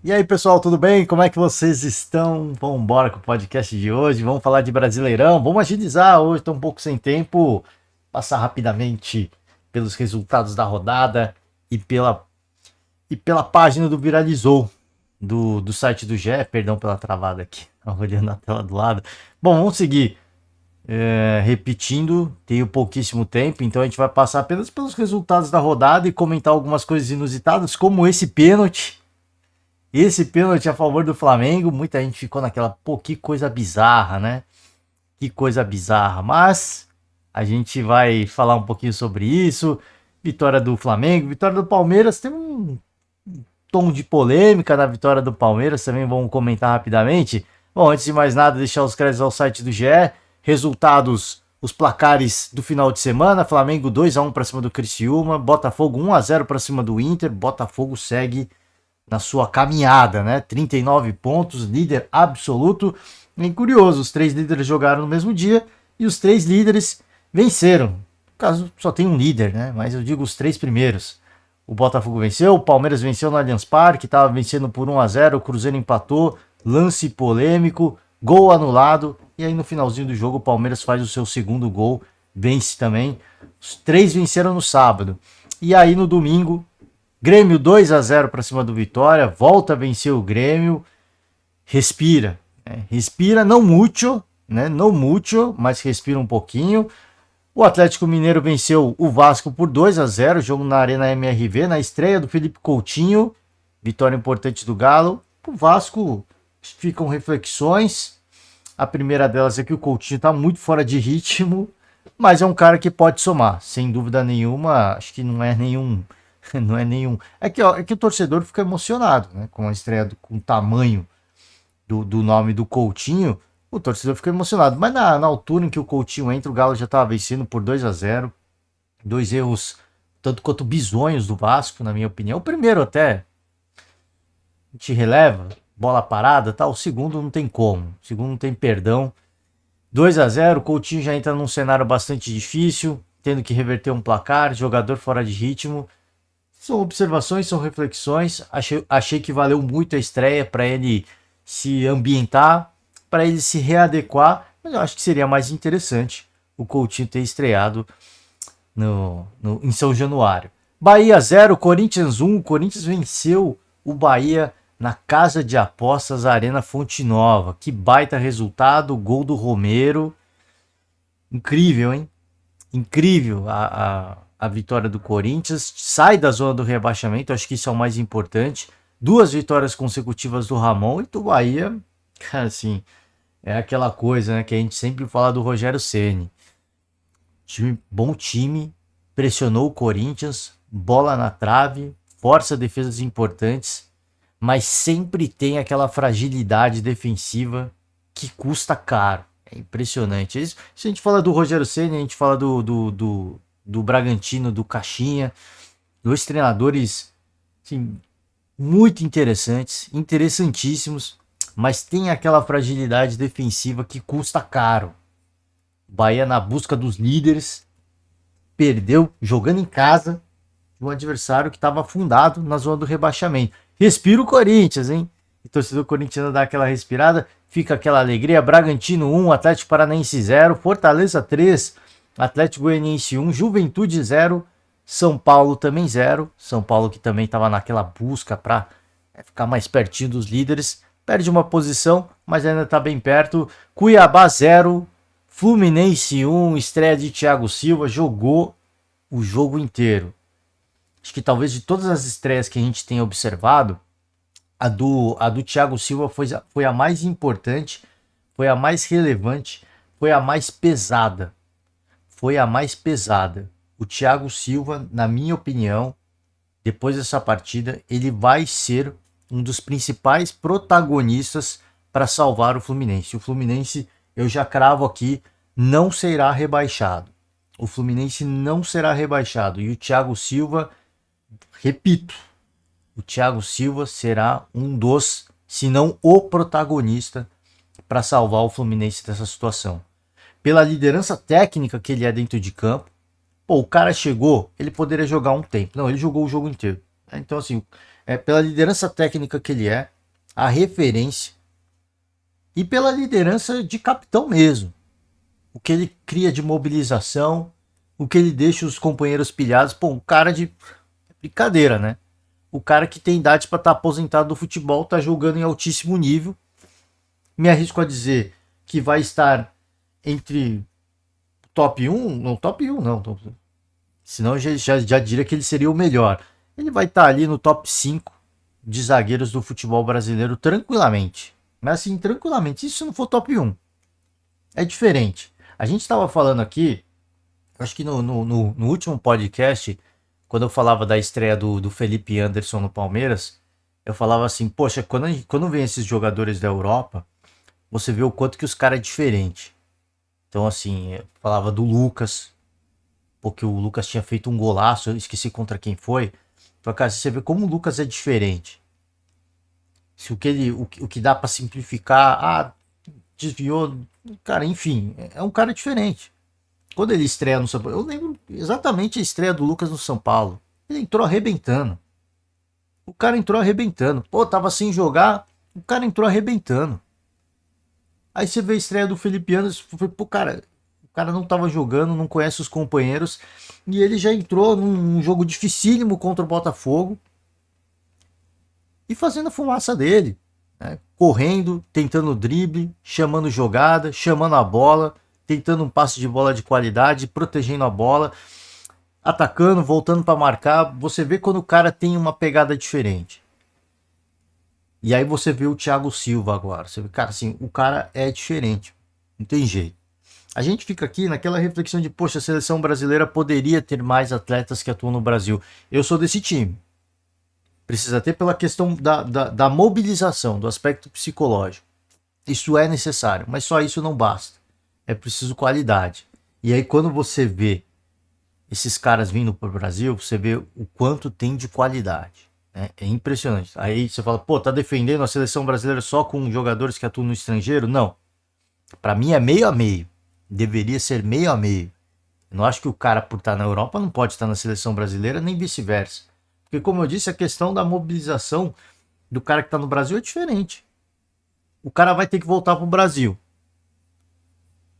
E aí, pessoal, tudo bem? Como é que vocês estão? Vamos embora com o podcast de hoje. Vamos falar de Brasileirão. Vamos agilizar. Hoje estou um pouco sem tempo. Passar rapidamente pelos resultados da rodada e pela página do Viralizou, do site do GE. Perdão pela travada aqui. Estava olhando a tela do lado. Bom, vamos seguir. Repetindo, tenho pouquíssimo tempo, então a gente vai passar apenas pelos resultados da rodada e comentar algumas coisas inusitadas, como esse pênalti. Esse pênalti a favor do Flamengo, muita gente ficou naquela, pô, que coisa bizarra, né? Que coisa bizarra, mas a gente vai falar um pouquinho sobre isso. Vitória do Flamengo, vitória do Palmeiras, tem um tom de polêmica na vitória do Palmeiras, também vamos comentar rapidamente. Bom, antes de mais nada, deixar os créditos ao site do GE. Resultados, os placares do final de semana: Flamengo 2-1 para cima do Criciúma, Botafogo 1-0 para cima do Inter. Botafogo segue na sua caminhada, né? 39 pontos, líder absoluto. É curioso, os três líderes jogaram no mesmo dia e os três líderes venceram. No caso, só tem um líder, né? Mas eu digo os três primeiros. O Botafogo venceu, o Palmeiras venceu no Allianz Parque, estava vencendo por 1-0, o Cruzeiro empatou, lance polêmico, gol anulado, e aí no finalzinho do jogo o Palmeiras faz o seu segundo gol, vence também. Os três venceram no sábado. E aí no domingo, Grêmio 2-0 para cima do Vitória, volta a vencer o Grêmio, respira, né? Respira, não muito, né? Não muito, mas respira um pouquinho. O Atlético Mineiro venceu o Vasco por 2-0, jogo na Arena MRV, na estreia do Felipe Coutinho, vitória importante do Galo. O Vasco ficam reflexões. A primeira delas é que o Coutinho está muito fora de ritmo, mas é um cara que pode somar, sem dúvida nenhuma. Acho que não é nenhum. Não é nenhum. É que o torcedor fica emocionado, né? Com a estreia, com o tamanho do nome do Coutinho, o torcedor fica emocionado. Mas na altura em que o Coutinho entra, o Galo já estava vencendo por 2-0. Dois erros, tanto quanto bizonhos do Vasco, na minha opinião. O primeiro até te releva, bola parada, tá? O segundo não tem como. O segundo não tem perdão. 2-0, o Coutinho já entra num cenário bastante difícil, tendo que reverter um placar, jogador fora de ritmo. São observações, são reflexões. Achei que valeu muito a estreia para ele se ambientar, para ele se readequar. Mas eu acho que seria mais interessante o Coutinho ter estreado em São Januário. Bahia 0, Corinthians 1. O Corinthians venceu o Bahia na Casa de Apostas Arena Fonte Nova. Que baita resultado, gol do Romero. Incrível, hein? Incrível a vitória do Corinthians. Sai da zona do rebaixamento, acho que isso é o mais importante. 2 vitórias consecutivas do Ramon e do Bahia. Cara, assim, é aquela coisa, né, que a gente sempre fala do Rogério Ceni. Bom time, pressionou o Corinthians, bola na trave, força defesas importantes, mas sempre tem aquela fragilidade defensiva que custa caro. É impressionante. Isso, se a gente fala do Rogério Ceni, a gente fala do Bragantino, do Caixinha, dois treinadores assim, muito interessantes, interessantíssimos, mas tem aquela fragilidade defensiva que custa caro. Bahia na busca dos líderes, perdeu jogando em casa de um adversário que estava afundado na zona do rebaixamento. Respira o Corinthians, hein? E o torcedor corintiano dá aquela respirada, fica aquela alegria. Bragantino 1, Atlético Paranaense 0, Fortaleza 3, Atlético Goianiense 1, Juventude 0, São Paulo também 0. São Paulo que também estava naquela busca para ficar mais pertinho dos líderes. Perde uma posição, mas ainda está bem perto. Cuiabá 0, Fluminense 1, estreia de Thiago Silva, jogou o jogo inteiro. Acho que talvez de todas as estreias que a gente tem observado, a do Thiago Silva foi a mais importante, foi a mais relevante, foi a mais pesada. Foi a mais pesada. O Thiago Silva, na minha opinião, depois dessa partida, ele vai ser um dos principais protagonistas para salvar o Fluminense. O Fluminense, eu já cravo aqui, não será rebaixado. O Fluminense não será rebaixado. E o Thiago Silva, repito, o Thiago Silva será um dos, se não o protagonista para salvar o Fluminense dessa situação. Pela liderança técnica que ele é dentro de campo, pô, o cara chegou, ele poderia jogar um tempo. Não, ele jogou o jogo inteiro. Então, assim, pela liderança técnica que ele é, a referência e pela liderança de capitão mesmo. O que ele cria de mobilização, o que ele deixa os companheiros pilhados. Pô, um cara de brincadeira, né? O cara que tem idade para estar aposentado do futebol, tá jogando em altíssimo nível. Me arrisco a dizer que vai estar entre top 1, não top 1 não, senão já diria que ele seria o melhor. Ele vai estar ali no top 5 de zagueiros do futebol brasileiro tranquilamente. Mas assim, tranquilamente, isso se não for top 1. É diferente. A gente estava falando aqui, acho que no último podcast, quando eu falava da estreia do Felipe Anderson no Palmeiras, eu falava assim, poxa, quando vem esses jogadores da Europa, você vê o quanto que os caras é diferente. Então assim, eu falava do Lucas, porque o Lucas tinha feito um golaço, eu esqueci contra quem foi. Então, cara, você vê como o Lucas é diferente. Se o que dá para simplificar, desviou, cara, enfim, é um cara diferente. Quando ele estreia no São Paulo, eu lembro exatamente a estreia do Lucas no São Paulo. Ele entrou arrebentando. O cara entrou arrebentando. Pô, tava sem jogar, o cara entrou arrebentando. Aí você vê a estreia do Felipe Anderson, pô, cara, o cara não tava jogando, não conhece os companheiros, e ele já entrou num jogo dificílimo contra o Botafogo e fazendo a fumaça dele, né? Correndo, tentando drible, chamando jogada, chamando a bola, tentando um passe de bola de qualidade, protegendo a bola, atacando, voltando para marcar. Você vê quando o cara tem uma pegada diferente. E aí você vê o Thiago Silva agora. Você vê, cara, assim, o cara é diferente. Não tem jeito. A gente fica aqui naquela reflexão de, poxa, a seleção brasileira poderia ter mais atletas que atuam no Brasil. Eu sou desse time. Precisa ter pela questão da mobilização, do aspecto psicológico. Isso é necessário, mas só isso não basta. É preciso qualidade. E aí quando você vê esses caras vindo para o Brasil, você vê o quanto tem de qualidade. Né? É impressionante. Aí você fala, pô, tá defendendo a seleção brasileira só com jogadores que atuam no estrangeiro? Não. Para mim é meio a meio. Deveria ser meio a meio. Eu não acho que o cara, por estar na Europa, não pode estar na seleção brasileira, nem vice-versa. Porque, como eu disse, a questão da mobilização do cara que está no Brasil é diferente. O cara vai ter que voltar pro Brasil.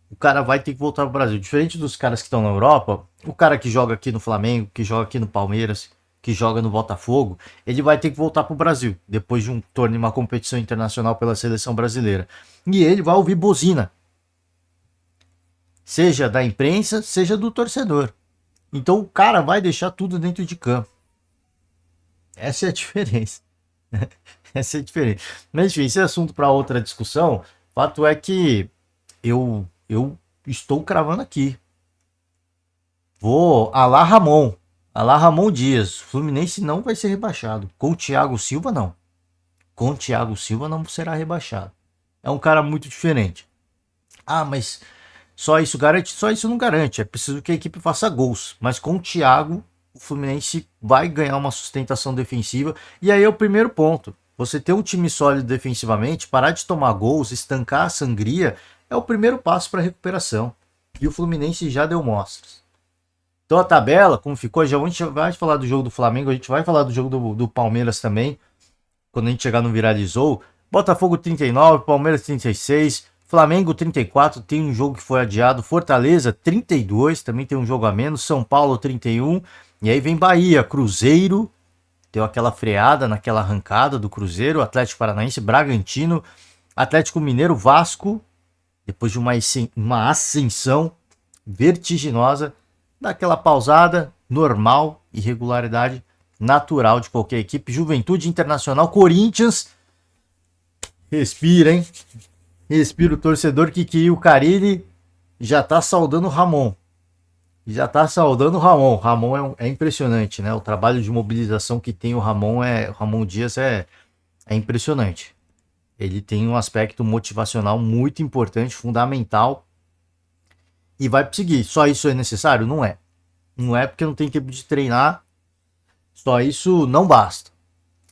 O cara vai ter que voltar pro Brasil. Diferente dos caras que estão na Europa, o cara que joga aqui no Flamengo, que joga aqui no Palmeiras, que joga no Botafogo, ele vai ter que voltar pro Brasil, depois de um torneio, uma competição internacional pela seleção brasileira. E ele vai ouvir buzina. Seja da imprensa, seja do torcedor. Então o cara vai deixar tudo dentro de campo. Essa é a diferença. Essa é a diferença. Mas enfim, esse é assunto para outra discussão. Fato é que eu estou cravando aqui. Vou alá Ramon. Alá Ramon Dias. Fluminense não vai ser rebaixado. Com o Thiago Silva, não. Com o Thiago Silva não será rebaixado. É um cara muito diferente. Ah, mas só isso garante? Só isso não garante. É preciso que a equipe faça gols. Mas com o Thiago, o Fluminense vai ganhar uma sustentação defensiva. E aí é o primeiro ponto. Você ter um time sólido defensivamente, parar de tomar gols, estancar a sangria, é o primeiro passo para a recuperação. E o Fluminense já deu mostras. Então a tabela, como ficou, já a gente vai falar do jogo do Flamengo, a gente vai falar do jogo do Palmeiras também, quando a gente chegar no Viralizou. Botafogo 39, Palmeiras 36, Flamengo 34, tem um jogo que foi adiado, Fortaleza 32, também tem um jogo a menos, São Paulo 31, e aí vem Bahia, Cruzeiro, deu aquela freada naquela arrancada do Cruzeiro, Atlético Paranaense, Bragantino, Atlético Mineiro, Vasco, depois de uma ascensão vertiginosa, daquela pausada normal, irregularidade natural de qualquer equipe, Juventude Internacional, Corinthians, respira, hein? Respira o torcedor que o Carille já tá saudando o Ramon. Já tá saudando o Ramon. Ramon é impressionante, né? O trabalho de mobilização que tem o Ramon Dias é impressionante. Ele tem um aspecto motivacional muito importante, fundamental. E vai seguir. Só isso é necessário? Não é. Não é porque não tem tempo de treinar. Só isso não basta.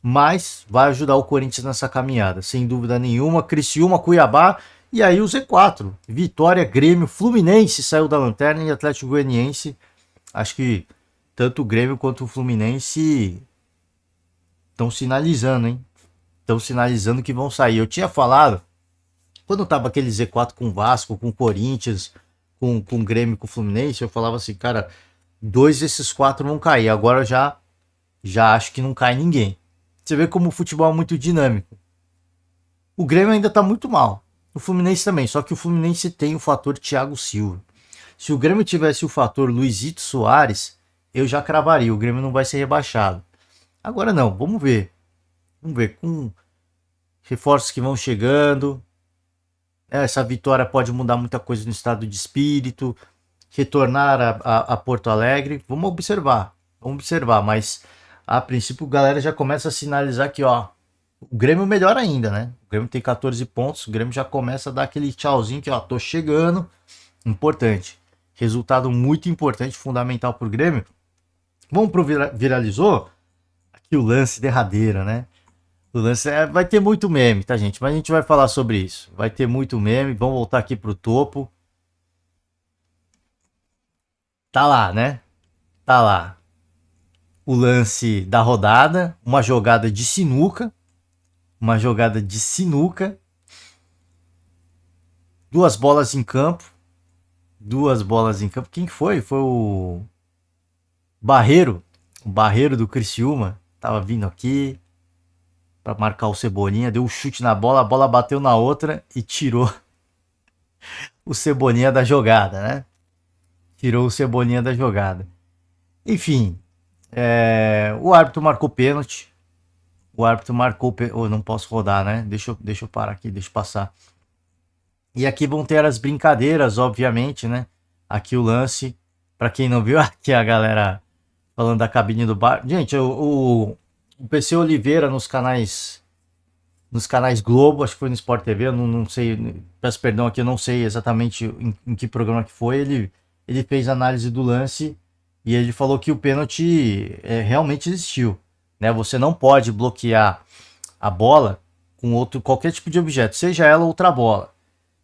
Mas vai ajudar o Corinthians nessa caminhada, sem dúvida nenhuma. Criciúma, Cuiabá e aí o Z4. Vitória, Grêmio, Fluminense saiu da lanterna e Atlético Goianiense. Acho que tanto o Grêmio quanto o Fluminense estão sinalizando, hein? estão sinalizando que vão sair. Eu tinha falado, quando tava aquele Z4 com o Vasco, com o Corinthians, com o Grêmio, com o Fluminense, eu falava assim, cara, 2 desses 4 vão cair. Agora eu já acho que não cai ninguém. Você vê como o futebol é muito dinâmico. O Grêmio ainda tá muito mal. O Fluminense também, só que o Fluminense tem o fator Thiago Silva. Se o Grêmio tivesse o fator Luizito Soares, eu já cravaria, o Grêmio não vai ser rebaixado. Agora não, vamos ver. Vamos ver, com reforços que vão chegando, essa vitória pode mudar muita coisa no estado de espírito, retornar a Porto Alegre, vamos observar, mas a princípio a galera já começa a sinalizar que, ó, o Grêmio melhor ainda, né? O Grêmio tem 14 pontos, o Grêmio já começa a dar aquele tchauzinho que, ó, tô chegando, importante. Resultado muito importante, fundamental pro Grêmio. Vamos pro viralizou? Aqui o lance derradeiro, né? O lance vai ter muito meme, tá, gente? Mas a gente vai falar sobre isso. Vai ter muito meme. Vamos voltar aqui pro topo. Tá lá, né? Tá lá. O lance da rodada. Uma jogada de sinuca. Uma jogada de sinuca. 2 bolas em campo. 2 bolas em campo. Quem foi? Foi o Barreiro. O Barreiro do Criciúma. Tava vindo aqui para marcar o Cebolinha, deu um chute na bola, a bola bateu na outra e tirou o Cebolinha da jogada, né? Tirou o Cebolinha da jogada. Enfim, o árbitro marcou pênalti. O árbitro marcou pênalti. Oh, não posso rodar, né? Deixa eu parar aqui, deixa eu passar. E aqui vão ter as brincadeiras, obviamente, né? Aqui o lance. Para quem não viu, aqui a galera falando da cabine do bar. Gente, o PC Oliveira nos canais Globo, acho que foi no Sport TV, eu não sei, peço perdão aqui, eu não sei exatamente em que programa que foi, ele fez análise do lance e ele falou que o pênalti realmente existiu, né? Você não pode bloquear a bola com qualquer tipo de objeto, seja ela outra bola.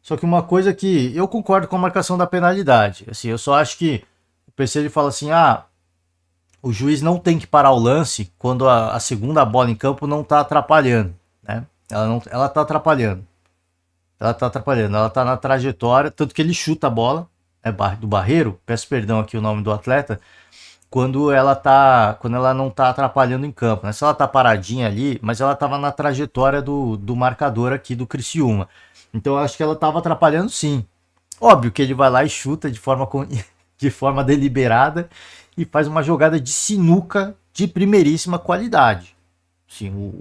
Só que uma coisa que eu concordo com a marcação da penalidade, assim, eu só acho que o PC ele fala assim, o juiz não tem que parar o lance quando a segunda bola em campo não está atrapalhando, né? Ela tá atrapalhando. Ela tá na trajetória, tanto que ele chuta a bola, do Barreiro, peço perdão aqui o nome do atleta, quando ela não tá atrapalhando em campo, né? Se ela tá paradinha ali, mas ela tava na trajetória do marcador aqui do Criciúma. Então eu acho que ela tava atrapalhando sim. Óbvio que ele vai lá e chuta de forma deliberada e faz uma jogada de sinuca de primeiríssima qualidade. Sim,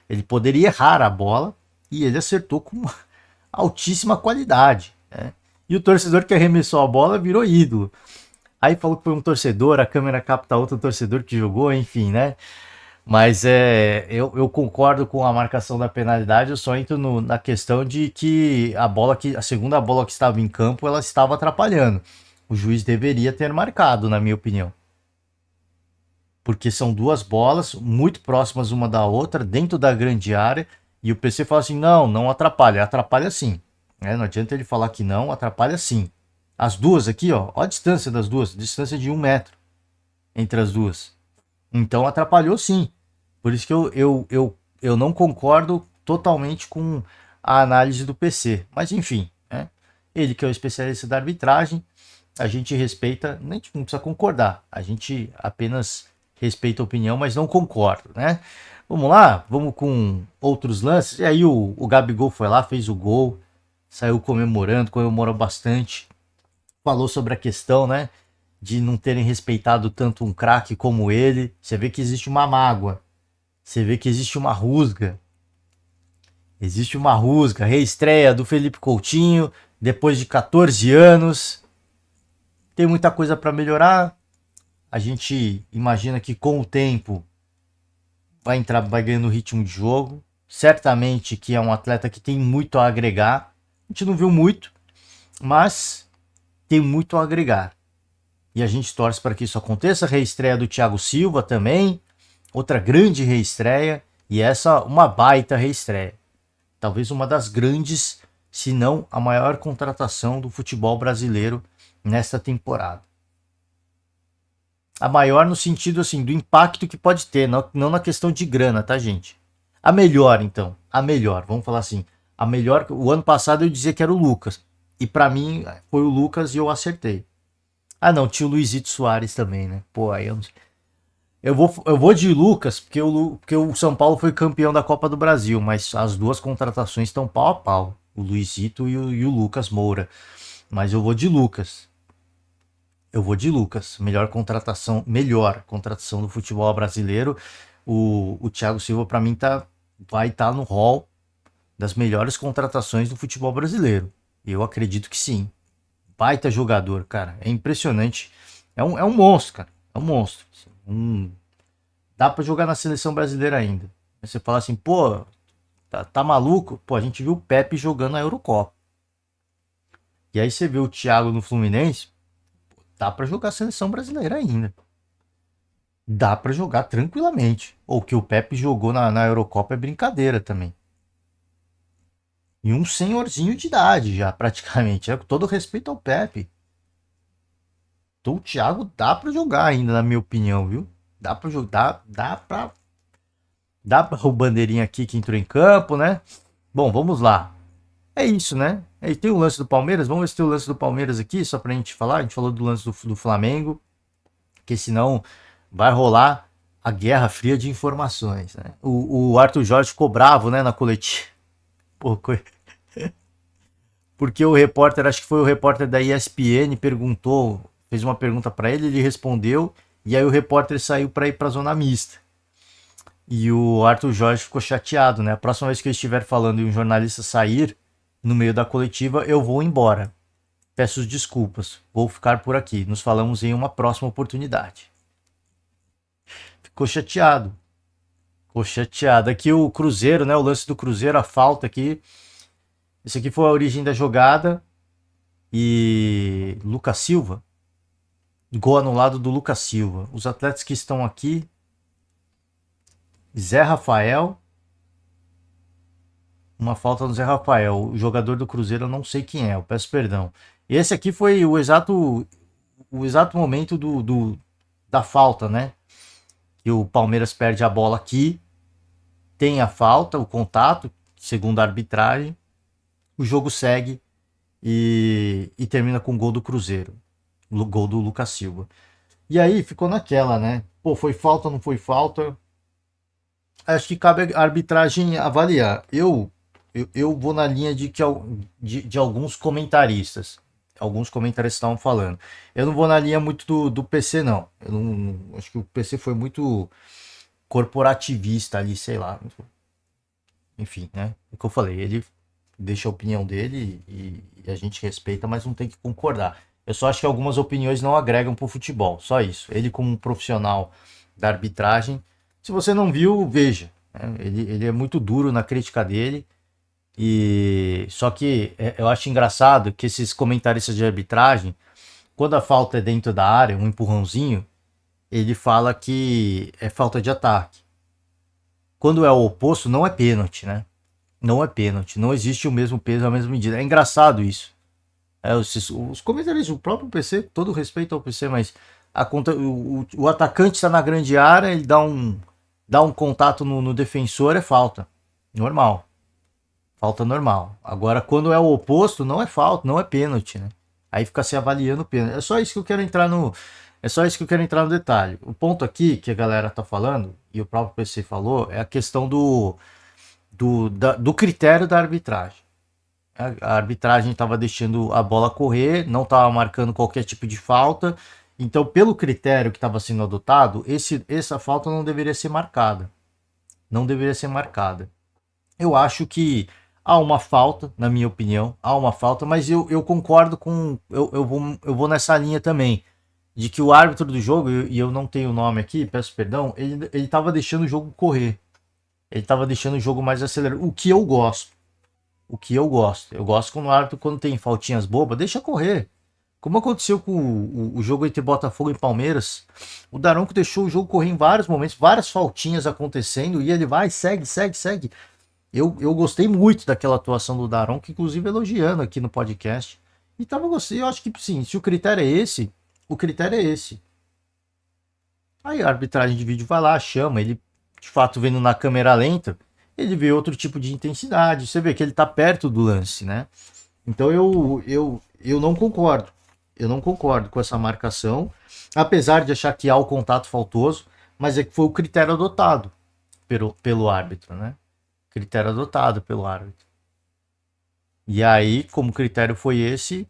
ele poderia errar a bola e ele acertou com altíssima qualidade, né? E o torcedor que arremessou a bola virou ídolo. Aí falou que foi um torcedor, a câmera capta outro torcedor que jogou, enfim, né? Mas eu concordo com a marcação da penalidade, eu só entro na questão de que a segunda bola que estava em campo, ela estava atrapalhando. O juiz deveria ter marcado, na minha opinião. Porque são 2 bolas muito próximas uma da outra, dentro da grande área, e o PC fala assim, não atrapalha sim. Não adianta ele falar que não, atrapalha sim. As duas aqui, ó a distância das duas, distância de 1 metro entre as duas. Então atrapalhou sim. Por isso que eu não concordo totalmente com a análise do PC. Mas enfim, né? Ele que é o especialista da arbitragem, a gente respeita, a gente não precisa concordar, a gente apenas respeita a opinião, mas não concordo, né? Vamos lá, vamos com outros lances. E aí o Gabigol foi lá, fez o gol, saiu comemorou bastante, falou sobre a questão, né, de não terem respeitado tanto um craque como ele. Você vê que existe uma mágoa, você vê que existe uma rusga. Existe uma rusga, reestreia do Felipe Coutinho, depois de 14 anos. Tem muita coisa para melhorar. A gente imagina que com o tempo vai ganhando ritmo de jogo. Certamente que é um atleta que tem muito a agregar. A gente não viu muito, mas tem muito a agregar. E a gente torce para que isso aconteça. Reestreia do Thiago Silva também. Outra grande reestreia. E essa uma baita reestreia. Talvez uma das grandes, se não a maior contratação do futebol brasileiro nesta temporada. A maior no sentido assim do impacto que pode ter, não na questão de grana, tá, gente? A melhor, então. A melhor, vamos falar assim. A melhor. O ano passado eu dizia que era o Lucas. E pra mim foi o Lucas e eu acertei. Ah, não, tinha o Luizito Soares também, né? Pô, aí eu não sei. Eu vou de Lucas, porque o São Paulo foi campeão da Copa do Brasil, mas as duas contratações estão pau a pau. O Luizito e o Lucas Moura. Mas eu vou de Lucas. Eu vou de Lucas. Melhor contratação do futebol brasileiro. O Thiago Silva, para mim, vai estar no hall das melhores contratações do futebol brasileiro. Eu acredito que sim. Baita jogador, cara. É impressionante. É um monstro, cara. É um monstro. Dá pra jogar na seleção brasileira ainda. Aí você fala assim, pô, tá maluco? Pô, a gente viu o Pepe jogando a Eurocopa. E aí você vê o Thiago no Fluminense, dá pra jogar a seleção brasileira ainda. Dá pra jogar tranquilamente. Ou que o Pepe jogou na Eurocopa é brincadeira também. E um senhorzinho de idade já, praticamente. É, com todo respeito ao Pepe. Então o Thiago dá pra jogar ainda, na minha opinião, viu? Dá pra jogar, dá pra o bandeirinha aqui que entrou em campo, né? Bom, vamos lá. É isso, né? Aí tem o lance do Palmeiras. Vamos ver se tem o lance do Palmeiras aqui, só pra gente falar. A gente falou do lance do Flamengo, que senão vai rolar a guerra fria de informações, né? O Arthur Jorge ficou bravo, né, na coletiva. Pô, porque o repórter, acho que foi o repórter da ESPN, fez uma pergunta pra ele, ele respondeu, e aí o repórter saiu pra ir pra zona mista. E o Arthur Jorge ficou chateado, né? A próxima vez que eu estiver falando e um jornalista sair no meio da coletiva, eu vou embora. Peço desculpas, vou ficar por aqui. Nos falamos em uma próxima oportunidade. Ficou chateado. Ficou chateado. Aqui o Cruzeiro, né? O lance do Cruzeiro, a falta aqui. Esse aqui foi a origem da jogada. E Lucas Silva. Gol anulado do Lucas Silva. Os atletas que estão aqui. Zé Rafael. Uma falta no Zé Rafael. O jogador do Cruzeiro eu não sei quem é. Eu peço perdão. Esse aqui foi o exato momento da falta, né? Que o Palmeiras perde a bola aqui, tem a falta, o contato, segundo a arbitragem, o jogo segue e termina com o gol do Cruzeiro, o gol do Lucas Silva. E aí ficou naquela, né? Pô, foi falta, não foi falta? Acho que cabe a arbitragem avaliar. Eu vou na linha de alguns comentaristas. Alguns comentaristas estavam falando. Eu não vou na linha muito do PC, não. Eu não. Acho que o PC foi muito corporativista ali, sei lá. Enfim, né? É o que eu falei, ele deixa a opinião dele e a gente respeita, mas não tem que concordar. Eu só acho que algumas opiniões não agregam pro futebol, só isso. Ele como um profissional da arbitragem, se você não viu, veja. Né? Ele é muito duro na crítica dele e só que eu acho engraçado que esses comentaristas de arbitragem, quando a falta é dentro da área, um empurrãozinho, ele fala que é falta de ataque. Quando é o oposto, não é pênalti, né? Não é pênalti. Não existe o mesmo peso, a mesma medida. É engraçado isso. Os comentários, o próprio PC, todo respeito ao PC, mas o atacante está na grande área, ele dá um contato no defensor, é falta. Normal. Falta normal. Agora, quando é o oposto, não é falta, não é pênalti, né? Aí fica se avaliando o pênalti. É só isso que eu quero entrar no. É só isso que eu quero entrar no detalhe. O ponto aqui que a galera tá falando, e o próprio PC falou, é a questão do critério da arbitragem. A arbitragem estava deixando a bola correr, não estava marcando qualquer tipo de falta. Então, pelo critério que estava sendo adotado, essa falta não deveria ser marcada. Não deveria ser marcada. Eu acho que há uma falta, na minha opinião, há uma falta, mas eu concordo com. Eu vou nessa linha também. De que o árbitro do jogo, e eu não tenho o nome aqui, peço perdão, ele estava deixando o jogo correr. Ele estava deixando o jogo mais acelerado. O que eu gosto. O que eu gosto. Eu gosto quando o árbitro, quando tem faltinhas bobas, deixa correr. Como aconteceu com o jogo entre Botafogo e Palmeiras. O Daronco deixou o jogo correr em vários momentos, várias faltinhas acontecendo, e ele vai, segue, segue, segue. Eu gostei muito daquela atuação do Daronco, inclusive elogiando aqui no podcast. E tava gostando. Eu acho que sim, se o critério é esse, o critério é esse. Aí a arbitragem de vídeo vai lá, chama, ele de fato vendo na câmera lenta, ele vê outro tipo de intensidade. Você vê que ele tá perto do lance, né? Então eu não concordo. Eu não concordo com essa marcação, apesar de achar que há o contato faltoso, mas é que foi o critério adotado pelo árbitro, né? Critério adotado pelo árbitro. E aí, como critério foi esse,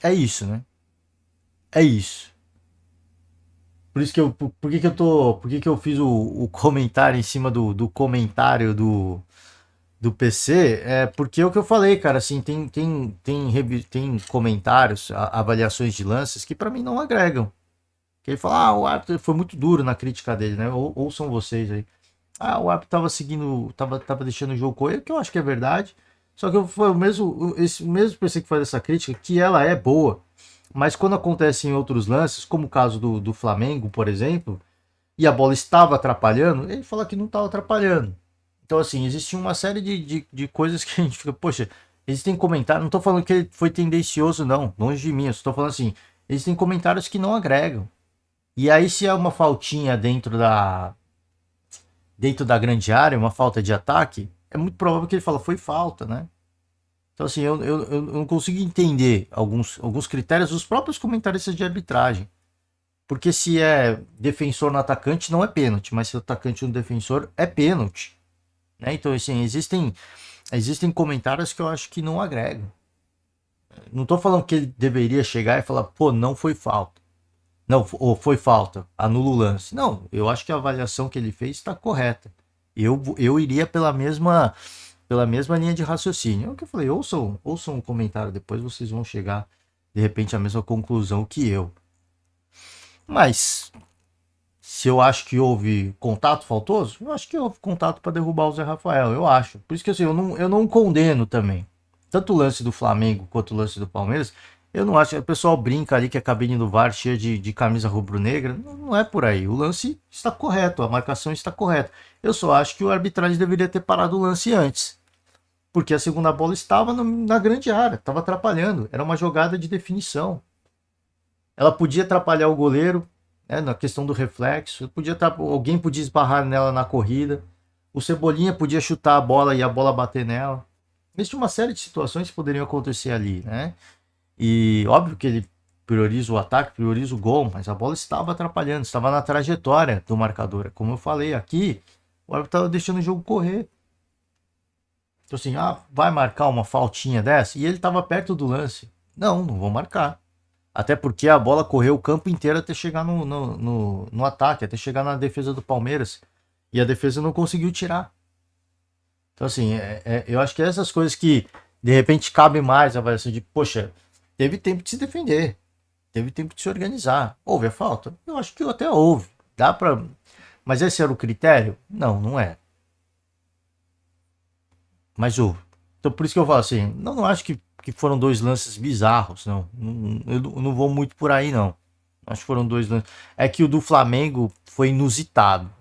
é isso, né? É isso. Por isso que eu, por que que eu tô, por que que eu fiz o comentário em cima do comentário do PC? É porque é o que eu falei, cara, assim, tem comentários, avaliações de lances que pra mim não agregam. Que ele fala, o árbitro foi muito duro na crítica dele, né? Ou são vocês aí. O árbitro tava seguindo, tava deixando o jogo correr, que eu acho que é verdade. Só que foi esse mesmo PC que faz essa crítica, que ela é boa, mas quando acontece em outros lances, como o caso do Flamengo, por exemplo, e a bola estava atrapalhando, ele fala que não estava atrapalhando. Então, assim, existe uma série de coisas que a gente fica, poxa, existem comentários, não estou falando que ele foi tendencioso, não, longe de mim, eu estou falando assim, existem comentários que não agregam. E aí, se é uma faltinha dentro da grande área, uma falta de ataque, é muito provável que ele fala, foi falta, né? Então, assim, eu não consigo entender alguns critérios dos próprios comentaristas de arbitragem. Porque se é defensor no atacante, não é pênalti, mas se é atacante no defensor, é pênalti. Né? Então, assim, existem comentários que eu acho que não agregam. Não estou falando que ele deveria chegar e falar, pô, não foi falta. Não, ou foi falta, anula o lance. Não, eu acho que a avaliação que ele fez está correta. Eu iria pela mesma linha de raciocínio. É o que eu falei, ouçam um comentário depois, vocês vão chegar, de repente, à mesma conclusão que eu. Mas, se eu acho que houve contato faltoso, eu acho que houve contato para derrubar o Zé Rafael, eu acho. Por isso que assim, eu não condeno também. Tanto o lance do Flamengo quanto o lance do Palmeiras, eu não acho. O pessoal brinca ali que a cabine do VAR cheia de camisa rubro-negra. Não é por aí. O lance está correto, a marcação está correta. Eu só acho que o arbitragem deveria ter parado o lance antes. Porque a segunda bola estava na grande área, estava atrapalhando. Era uma jogada de definição. Ela podia atrapalhar o goleiro, né, na questão do reflexo. Alguém podia esbarrar nela na corrida. O Cebolinha podia chutar a bola e a bola bater nela. Existe uma série de situações que poderiam acontecer ali, né? E óbvio que ele prioriza o ataque, prioriza o gol, mas a bola estava atrapalhando, estava na trajetória do marcador. Como eu falei aqui, o árbitro estava deixando o jogo correr. Então assim, vai marcar uma faltinha dessa? E ele estava perto do lance. Não vou marcar. Até porque a bola correu o campo inteiro até chegar no ataque, até chegar na defesa do Palmeiras. E a defesa não conseguiu tirar. Então, assim, eu acho que é essas coisas que, de repente, cabe mais a avaliação de, poxa, teve tempo de se defender. Teve tempo de se organizar. Houve a falta? Eu acho que até houve. Dá pra. Mas esse era o critério? Não é. Mas houve. Então, por isso que eu falo assim, não acho que foram dois lances bizarros, não. Eu não vou muito por aí, não. Acho que foram dois lances. É que o do Flamengo foi inusitado.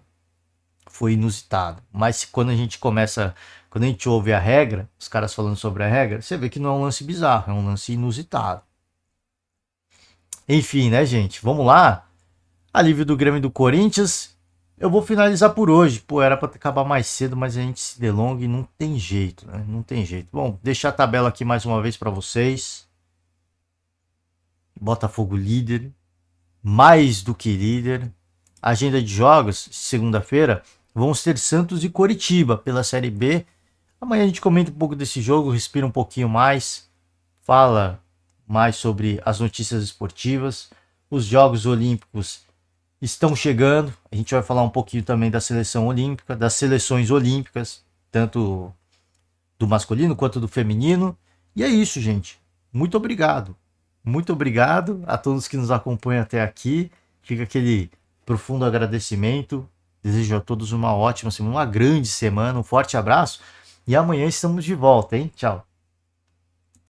Foi inusitado. Mas quando a gente ouve a regra, os caras falando sobre a regra, você vê que não é um lance bizarro, é um lance inusitado. Enfim, né, gente? Vamos lá. Alívio do Grêmio e do Corinthians. Eu vou finalizar por hoje. Pô, era para acabar mais cedo, mas a gente se delonga e não tem jeito, né? Não tem jeito. Bom, deixar a tabela aqui mais uma vez para vocês. Botafogo líder, mais do que líder. Agenda de jogos, segunda-feira, vamos ter Santos e Coritiba pela Série B. Amanhã a gente comenta um pouco desse jogo, respira um pouquinho mais, fala mais sobre as notícias esportivas. Os Jogos Olímpicos estão chegando. A gente vai falar um pouquinho também da seleção olímpica, das seleções olímpicas, tanto do masculino quanto do feminino. E é isso, gente. Muito obrigado. Muito obrigado a todos que nos acompanham até aqui. Fica aquele profundo agradecimento. Desejo a todos uma ótima semana, uma grande semana. Um forte abraço. E amanhã estamos de volta, hein? Tchau.